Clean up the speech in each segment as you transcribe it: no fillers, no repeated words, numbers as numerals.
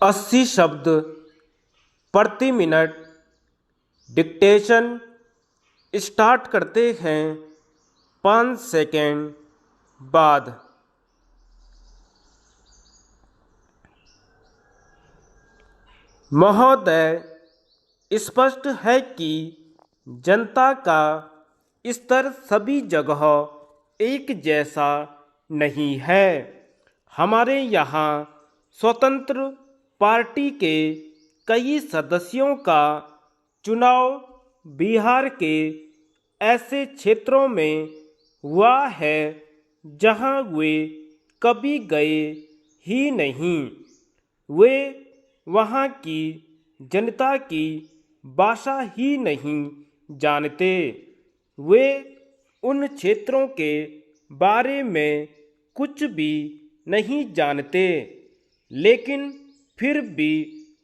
80 शब्द प्रति minute dictation start करते हैं 5 सेकेंड बाद। महोदय, स्पष्ट है कि जनता का स्तर सभी जगह एक जैसा नहीं है। हमारे यहाँ स्वतंत्र पार्टी के कई सदस्यों का चुनाव बिहार के ऐसे क्षेत्रों में हुआ है जहां वे कभी गए ही नहीं। वे वहां की जनता की भाषा ही नहीं जानते। वे उन क्षेत्रों के बारे में कुछ भी नहीं जानते, लेकिन फिर भी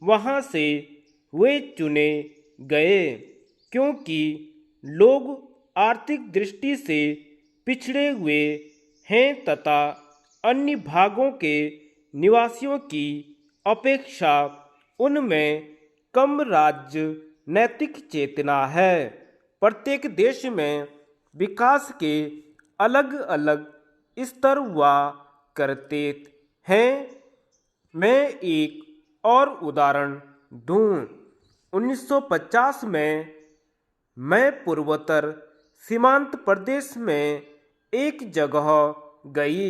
वहां से वे चुने गए क्योंकि लोग आर्थिक दृष्टि से पिछड़े हुए हैं तथा अन्य भागों के निवासियों की अपेक्षा उनमें कम राजनैतिक चेतना है। प्रत्येक देश में विकास के अलग अलग स्तर हुआ करते हैं। मैं एक और उदाहरण दूं। 1950 में मैं पूर्वोत्तर सीमांत प्रदेश में एक जगह गई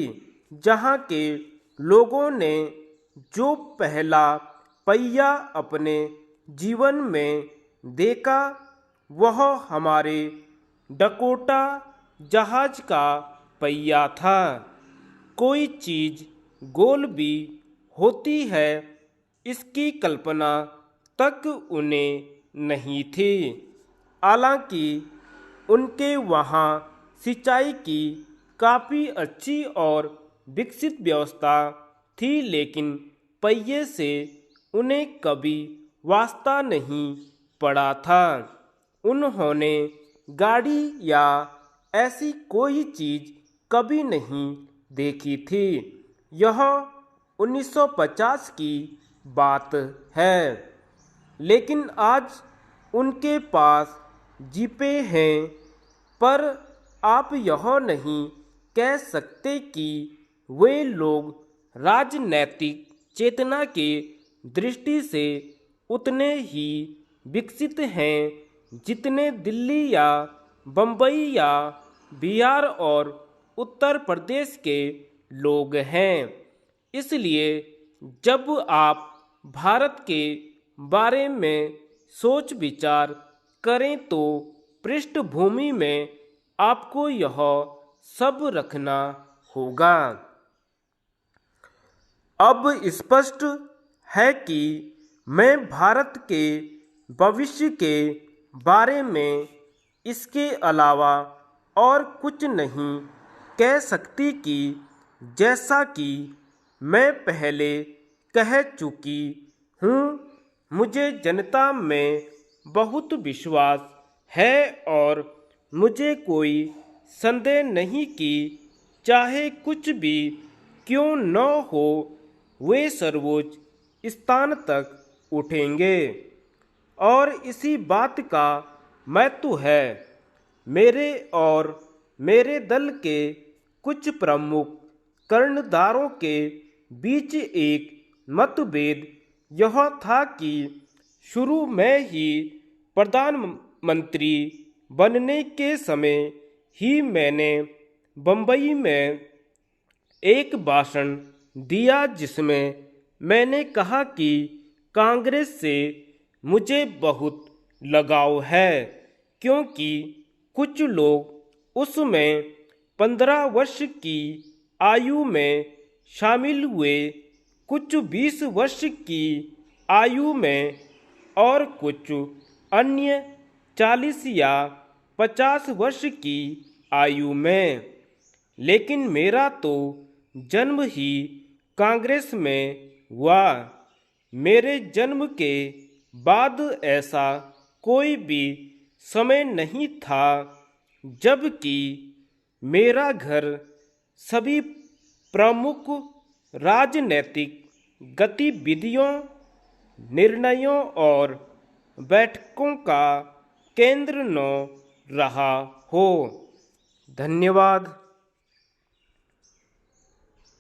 जहां के लोगों ने जो पहला पहिया अपने जीवन में देखा वह हमारे डकोटा जहाज का पहिया था। कोई चीज गोल भी होती है इसकी कल्पना तक उन्हें नहीं थी। हालांकि उनके वहाँ सिंचाई की काफ़ी अच्छी और विकसित व्यवस्था थी, लेकिन पहिए से उन्हें कभी वास्ता नहीं पड़ा था। उन्होंने गाड़ी या ऐसी कोई चीज़ कभी नहीं देखी थी। यह 1950 की बात है, लेकिन आज उनके पास जीपें हैं। पर आप यह नहीं कह सकते कि वे लोग राजनैतिक चेतना के दृष्टि से उतने ही विकसित हैं जितने दिल्ली या बम्बई या बिहार और उत्तर प्रदेश के लोग हैं। इसलिए जब आप भारत के बारे में सोच विचार करें तो पृष्ठभूमि में आपको यह सब रखना होगा। अब स्पष्ट है कि मैं भारत के भविष्य के बारे में इसके अलावा और कुछ नहीं कह सकती कि जैसा कि मैं पहले कह चुकी हूँ, मुझे जनता में बहुत विश्वास है और मुझे कोई संदेह नहीं कि चाहे कुछ भी क्यों न हो वे सर्वोच्च स्थान तक उठेंगे। और इसी बात का महत्व है। मेरे और मेरे दल के कुछ प्रमुख कर्णधारों के बीच एक मतभेद यह था कि शुरू में ही प्रधानमंत्री बनने के समय ही मैंने बम्बई में एक भाषण दिया जिसमें मैंने कहा कि कांग्रेस से मुझे बहुत लगाव है क्योंकि कुछ लोग उसमें 15 वर्ष की आयु में शामिल हुए, कुछ 20 वर्ष की आयु में और कुछ अन्य 40 या 50 वर्ष की आयु में। लेकिन मेरा तो जन्म ही कांग्रेस में हुआ। मेरे जन्म के बाद ऐसा कोई भी समय नहीं था जबकि मेरा घर सभी प्रमुख राजनीतिक गतिविधियों निर्णयों और बैठकों का केंद्र न रहा हो। धन्यवाद।